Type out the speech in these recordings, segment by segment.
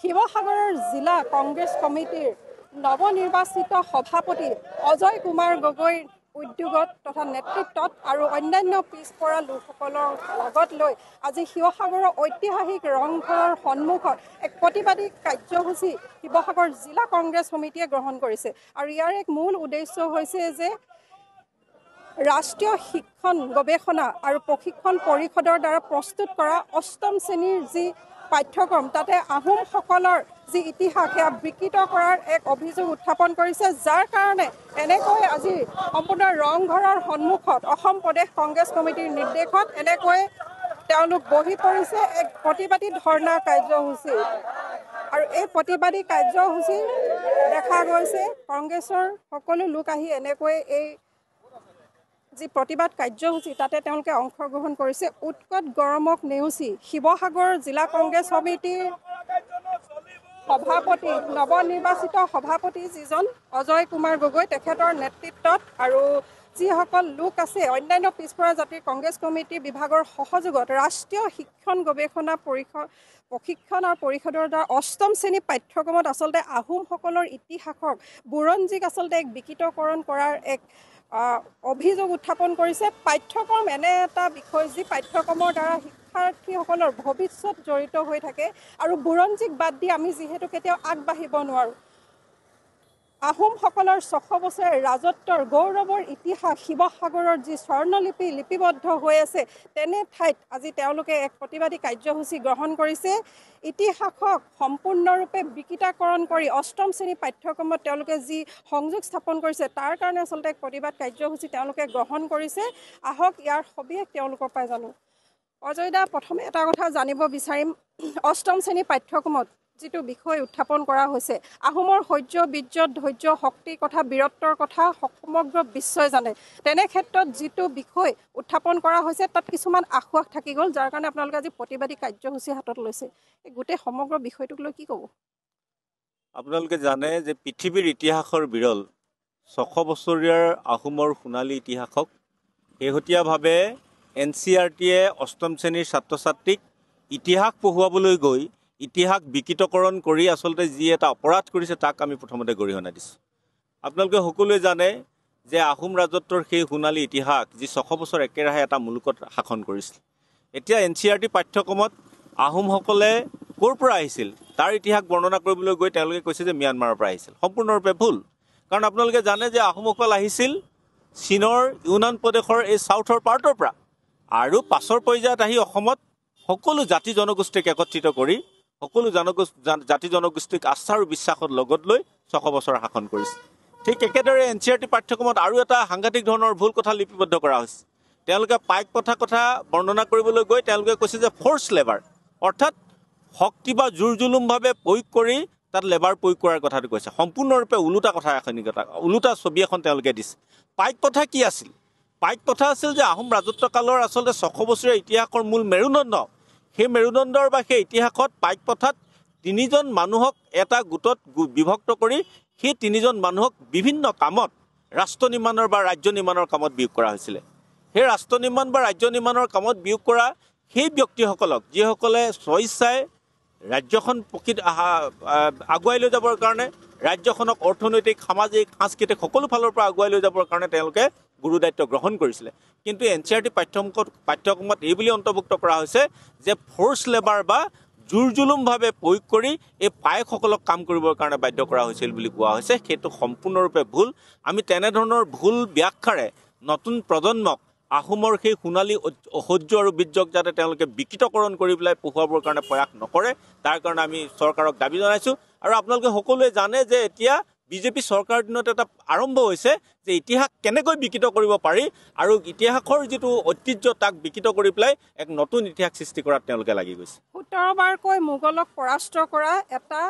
শিৱসাগৰৰ জিলা কংগ্ৰেছ কমিটিৰ নৱনিৰ্বাচিত সভাপতি অজয় কুমাৰ গগৈৰ উদ্যোগত তথা নেতৃত্বত আৰু অন্যান্য পিছপৰা লোকসকলৰ লগত লৈ আজি শিৱসাগৰৰ ঐতিহাসিক ৰংঘৰৰ সন্মুখত এক প্ৰতিবাদী কাৰ্যসূচী শিৱসাগৰ জিলা কংগ্ৰেছ সমিতিয়ে গ্ৰহণ কৰিছে। আৰু ইয়াৰ এক মূল উদ্দেশ্য হৈছে যে ৰাষ্ট্ৰীয় শিক্ষণ গৱেষণা আৰু প্ৰশিক্ষণ পৰিষদৰ দ্বাৰা প্ৰস্তুত কৰা অষ্টম শ্ৰেণীৰ যি পাঠ্যক্ৰম তাতে আহোমসকলৰ যি ইতিহাস সেয়া বিকৃত কৰাৰ এক অভিযোগ উত্থাপন কৰিছে, যাৰ কাৰণে এনেকৈ আজি সম্পূৰ্ণ ৰংঘৰৰ সন্মুখত অসম প্ৰদেশ কংগ্ৰেছ কমিটিৰ নিৰ্দেশত এনেকৈ তেওঁলোক বহি পৰিছে এক প্ৰতিবাদী ধৰ্ণা কাৰ্যসূচী। আৰু এই প্ৰতিবাদী কাৰ্যসূচী দেখা গৈছে কংগ্ৰেছৰ সকলো লোক আহি এনেকৈ এই যি প্ৰতিবাদ কাৰ্যসূচী তাতে তেওঁলোকে অংশগ্ৰহণ কৰিছে। উৎকট গৰমক নেওচি শিৱসাগৰ জিলা কংগ্ৰেছ সমিতিৰ সভাপতি নৱনিৰ্বাচিত সভাপতি যিজন অজয় কুমাৰ গগৈ তেখেতৰ নেতৃত্বত আৰু যিসকল লোক আছে অন্যান্য পিছপৰা জাতিৰ কংগ্ৰেছ কমিটি বিভাগৰ সহযোগত ৰাষ্ট্ৰীয় শিক্ষণ গৱেষণা প্ৰশিক্ষণ আৰু পৰিষদৰ দ্বাৰা অষ্টম শ্ৰেণী পাঠ্যক্ৰমত আচলতে আহোমসকলৰ ইতিহাসক বুৰঞ্জীক আচলতে এক বিকৃতকৰণ কৰাৰ এক অভিযোগ উত্থাপন কৰিছে। পাঠ্যক্ৰম এনে এটা বিষয় যি পাঠ্যক্ৰমৰ দ্বাৰা শিক্ষাৰ্থীসকলৰ ভৱিষ্যত জড়িত হৈ থাকে আৰু বুৰঞ্জীক বাদ দি আমি যিহেতু কেতিয়াও আগবাঢ়িব নোৱাৰোঁ। আহোমসকলৰ ৬০০ বছৰ ৰাজত্বৰ গৌৰৱৰ ইতিহাস শিৱসাগৰৰ যি স্বৰ্ণলিপি লিপিবদ্ধ হৈ আছে তেনে ঠাইত আজি তেওঁলোকে এক প্ৰতিবাদী কাৰ্যসূচী গ্ৰহণ কৰিছে। ইতিহাসক সম্পূৰ্ণৰূপে বিকৃতকৰণ কৰি অষ্টম শ্ৰেণী পাঠ্যক্ৰমত তেওঁলোকে যি সংযোগ স্থাপন কৰিছে তাৰ কাৰণে আচলতে এক প্ৰতিবাদ কাৰ্যসূচী তেওঁলোকে গ্ৰহণ কৰিছে। আহক ইয়াৰ সবিশেষ তেওঁলোকৰ পৰাই জানো। অজয় দা, প্ৰথমে এটা কথা জানিব বিচাৰিম, অষ্টম শ্ৰেণী পাঠ্যক্ৰমত যিটো বিষয় উত্থাপন কৰা হৈছে আহোমৰ শৌৰ্য বীৰ্য ধৈৰ্য শক্তিৰ কথা বীৰত্বৰ কথা সমগ্ৰ বিশ্বই জানে, তেনে ক্ষেত্ৰত যিটো বিষয় উত্থাপন কৰা হৈছে তাত কিছুমান আশ্বাস থাকি গ'ল, যাৰ কাৰণে আপোনালোকে আজি প্ৰতিবাদী কাৰ্যসূচী হাতত লৈছে। এই গোটেই সমগ্ৰ বিষয়টোক লৈ কি ক'ব? আপোনালোকে জানে যে পৃথিৱীৰ ইতিহাসৰ বিৰল ৬০০ বছৰীয়া আহোমৰ সোণালী ইতিহাসক শেহতীয়াভাৱে NCERTয়ে অষ্টম শ্ৰেণীৰ ছাত্ৰ ছাত্ৰীক ইতিহাস পঢ়ুৱাবলৈ গৈ ইতিহাস বিকৃতকৰণ কৰি আচলতে যি এটা অপৰাধ কৰিছে তাক আমি প্ৰথমতে গৰিহণা দিছোঁ। আপোনালোকে সকলোৱে জানে যে আহোম ৰাজত্বৰ সেই সোণালী ইতিহাস যি ৬০০ বছৰ একেৰাহে এটা মুলুকত শাসন কৰিছিল, এতিয়া NCERT পাঠ্যক্ৰমত আহোমসকলে ক'ৰ পৰা আহিছিল তাৰ ইতিহাস বৰ্ণনা কৰিবলৈ গৈ তেওঁলোকে কৈছে যে ম্যানমাৰৰ পৰা আহিছিল। সম্পূৰ্ণৰূপে ভুল, কাৰণ আপোনালোকে জানে যে আহোমসকল আহিছিল চীনৰ ইউনান প্ৰদেশৰ এই চাউথৰ পাৰ্টৰ পৰা আৰু পাছৰ পৰ্যায়ত আহি অসমত সকলো জাতি জনগোষ্ঠীক একত্ৰিত কৰি সকলো জাতি জনগোষ্ঠীক আস্থা আৰু বিশ্বাসত লগত লৈ ৬০০ বছৰ শাসন কৰিছে। ঠিক একেদৰে NCERT পাঠ্যক্ৰমত আৰু এটা সাংঘাতিক ধৰণৰ ভুল কথা লিপিবদ্ধ কৰা হৈছে। তেওঁলোকে পাইক প্ৰথা কথা বৰ্ণনা কৰিবলৈ গৈ তেওঁলোকে কৈছে যে ফ'ৰ্চ লেবাৰ, অৰ্থাৎ শক্তি বা জোৰ জুলুমভাৱে প্ৰয়োগ কৰি তাত লেবাৰ প্ৰয়োগ কৰাৰ কথাটো কৈছে। সম্পূৰ্ণৰূপে ওলোটা কথা ওলোটা ছবি এখন তেওঁলোকে দিছে। পাইক প্ৰথা কি আছিল? পাইক প্ৰথা আছিল যে আহোম ৰাজত্বকালৰ আচলতে ৬০০ বছৰীয়া ইতিহাসৰ মূল মেৰুদণ্ড, সেই মেৰুদণ্ডৰ বা সেই ইতিহাসত পাইক প্ৰথাত ৩জন মানুহক এটা গোটত বিভক্ত কৰি সেই ৩জন মানুহক বিভিন্ন কামত ৰাষ্ট্ৰ নিৰ্মাণৰ বা ৰাজ্য নিৰ্মাণৰ কামত বিয়োগ কৰা হৈছিলে। সেই ৰাষ্ট্ৰ নিৰ্মাণ বা ৰাজ্য নিৰ্মাণৰ কামত বিয়োগ কৰা সেই ব্যক্তিসকলক যিসকলে স্বইচ্ছাই ৰাজ্যখন আগুৱাই লৈ যাবৰ কাৰণে ৰাজ্যখনক অৰ্থনৈতিক সামাজিক সাংস্কৃতিক সকলো ফালৰ পৰা আগুৱাই লৈ যাবৰ কাৰণে তেওঁলোকে গুৰু দায়িত্ব গ্ৰহণ কৰিছিলে। কিন্তু NCERT পাঠ্যক্ৰমত এই বুলি অন্তৰ্ভুক্ত কৰা হৈছে যে ফ'ৰ্চ লেবাৰ বা জোৰ জুলুমভাৱে প্ৰয়োগ কৰি এই পাইকসকলক কাম কৰিবৰ কাৰণে বাধ্য কৰা হৈছিল বুলি কোৱা হৈছে। সেইটো সম্পূৰ্ণৰূপে ভুল। আমি তেনেধৰণৰ ভুল ব্যাখ্যাৰে নতুন প্ৰজন্মক আহোমৰ সেই সোণালী ঐতিহ্য আৰু বীৰ্যক যাতে তেওঁলোকে বিকৃতকৰণ কৰি পেলাই পঢ়ুৱাবৰ কাৰণে প্ৰয়াস নকৰে তাৰ কাৰণে আমি চৰকাৰক দাবী জনাইছোঁ। আৰু আপোনালোকে সকলোৱে জানে যে এতিয়া বিজেপি চৰকাৰৰ দিনত এটা আৰম্ভ হৈছে যে ইতিহাস কেনেকৈ বিকৃত কৰিব পাৰি আৰু ইতিহাসৰ যিটো ঐতিহ্য তাক বিকৃত কৰি পেলাই এক নতুন ইতিহাস সৃষ্টি কৰাত তেওঁলোকে লাগি গৈছে। 17বাৰকৈ মোগলক পৰাস্ত কৰা এটা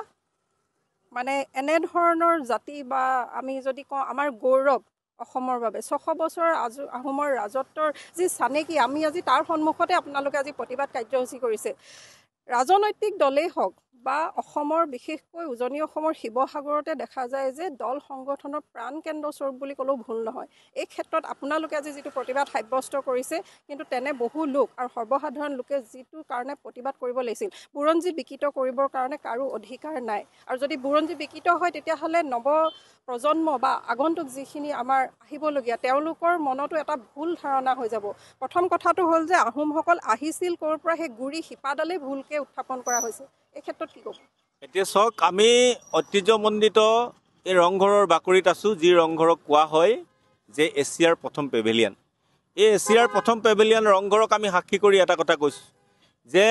মানে এনেধৰণৰ জাতি বা আমি যদি কওঁ আমাৰ গৌৰৱ অসমৰ বাবে ৬০০ বছৰ আহোমৰ ৰাজত্বৰ যি চানেকি আমি আজি তাৰ সন্মুখতে আপোনালোকে আজি প্ৰতিবাদ কাৰ্যসূচী কৰিছে। ৰাজনৈতিক দলেই হওক বা অসমৰ বিশেষকৈ উজনি অসমৰ শিৱসাগৰতে দেখা যায় যে দল সংগঠনৰ প্ৰাণ কেন্দ্ৰস্বৰূপ বুলি ক'লেও ভুল নহয়। এই ক্ষেত্ৰত আপোনালোকে আজি যিটো প্ৰতিবাদ সাব্যস্ত কৰিছে, কিন্তু তেনে বহু লোক আৰু সৰ্বসাধাৰণ লোকে যিটো কাৰণে প্ৰতিবাদ কৰিব লাগিছিল, বুৰঞ্জী বিকৃত কৰিবৰ কাৰণে কাৰো অধিকাৰ নাই। আৰু যদি বুৰঞ্জী বিকৃত হয়, তেতিয়াহ'লে নৱ প্ৰজন্ম বা আগন্তুক যিখিনি আমাৰ আহিবলগীয়া তেওঁলোকৰ মনতো এটা ভুল ধাৰণা হৈ যাব। প্ৰথম কথাটো হ'ল যে আহোমসকল আহিছিল ক'ৰ পৰা, সেই গুৰি শিপাডালেই ভুলকৈ উত্থাপন কৰা হৈছে। এই ক্ষেত্ৰত কি ক'ব? এতিয়া চাওক, আমি ঐতিহ্যমণ্ডিত এই ৰংঘৰৰ বাকৰিত আছোঁ, যি ৰংঘৰক কোৱা হয় যে এছিয়াৰ প্ৰথম পেভিলিয়ন। এই এছিয়াৰ প্ৰথম পেভিলিয়ন ৰংঘৰক আমি সাক্ষী কৰি এটা কথা কৈছোঁ যে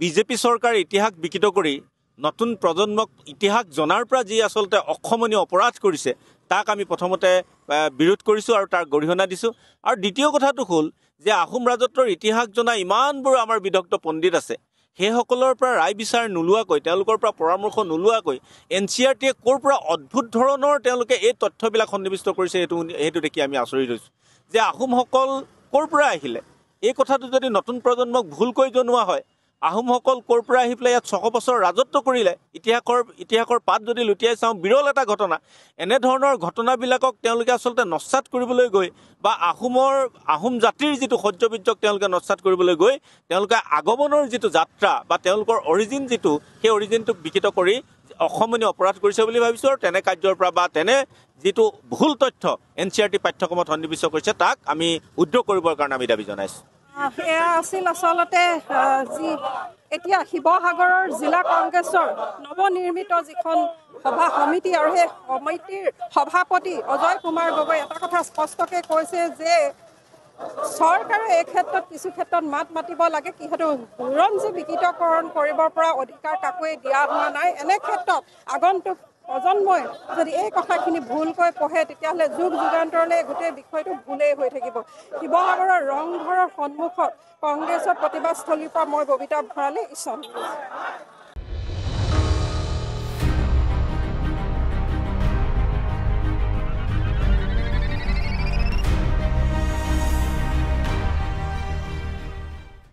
বিজেপি চৰকাৰ ইতিহাস বিকৃত কৰি নতুন প্ৰজন্মক ইতিহাস জনাৰ পৰা যি আচলতে অসমনীয় অপৰাধ কৰিছে, তাক আমি প্ৰথমতে বিৰোধ কৰিছোঁ আৰু তাৰ গৰিহণা দিছোঁ। আৰু দ্বিতীয় কথাটো হ'ল যে আহোম ৰাজত্বৰ ইতিহাস জনা ইমানবোৰ আমাৰ বিদগ্ধ পণ্ডিত আছে, সেইসকলৰ পৰা ৰায় বিচাৰ নোলোৱাকৈ, তেওঁলোকৰ পৰা পৰামৰ্শ নোলোৱাকৈ NCERT-য়ে ক'ৰ পৰা অদ্ভুত ধৰণৰ তেওঁলোকে এই তথ্যবিলাক সন্নিৱিষ্ট কৰিছে, সেইটো দেখি আমি আচৰিত হৈছোঁ যে আহোমসকল ক'ৰ পৰা আহিলে। এই কথাটো যদি নতুন প্ৰজন্মক ভুলকৈ জনোৱা হয়, আহোমসকল ক'ৰ পৰা আহি পেলাই ইয়াত 600 বছৰ ৰাজত্ব কৰিলে, ইতিহাসৰ পাত যদি লুটিয়াই চাওঁ, বিৰল এটা ঘটনা। এনেধৰণৰ ঘটনাবিলাকক তেওঁলোকে আচলতে নস্যাৎ কৰিবলৈ গৈ বা আহোম জাতিৰ যিটো শৌৰ্যবীৰ্যক তেওঁলোকে নস্যাৎ কৰিবলৈ গৈ তেওঁলোকে আগমনৰ যিটো যাত্ৰা বা তেওঁলোকৰ অৰিজিন যিটো, সেই অৰিজিনটোক বিকৃত কৰি অসমীয়া অপৰাধ কৰিছে বুলি ভাবিছোঁ। আৰু তেনে কাৰ্যৰ পৰা বা তেনে যিটো ভুল তথ্য NCERT পাঠ্যক্ৰমত সন্নিৱিষ্ট কৰিছে, তাক আমি উদ্যোগ কৰিবৰ কাৰণে আমি দাবী জনাইছোঁ। এয়া আছিল আচলতে যি এতিয়া শিৱসাগৰৰ জিলা কংগ্ৰেছৰ নৱনিৰ্মিত যিখন সভা সমিতি, আৰু সেই সমিতিৰ সভাপতি অজয় কুমাৰ গগৈ এটা কথা স্পষ্টকৈ কৈছে যে চৰকাৰে এই ক্ষেত্ৰত কিছু ক্ষেত্ৰত মাত মাতিব লাগে, যিহেতু বুৰঞ্জী বিকৃতকৰণ কৰিবৰ পৰা অধিকাৰ কাকোৱে দিয়া হোৱা নাই। এনে ক্ষেত্ৰত আগন্তুক প্ৰজন্মই যদি এই কথাখিনি ভুলকৈ পঢ়ে, তেতিয়াহ'লে যুগ যুগান্তৰলৈ গোটেই বিষয়টো ভুলেই হৈ থাকিব। শিৱসাগৰৰ ৰংঘৰৰ সন্মুখত কংগ্ৰেছৰ প্ৰতিবাদস্থলীৰ পৰা মই ববিতা ভৰালী, ঈশ্বৰ।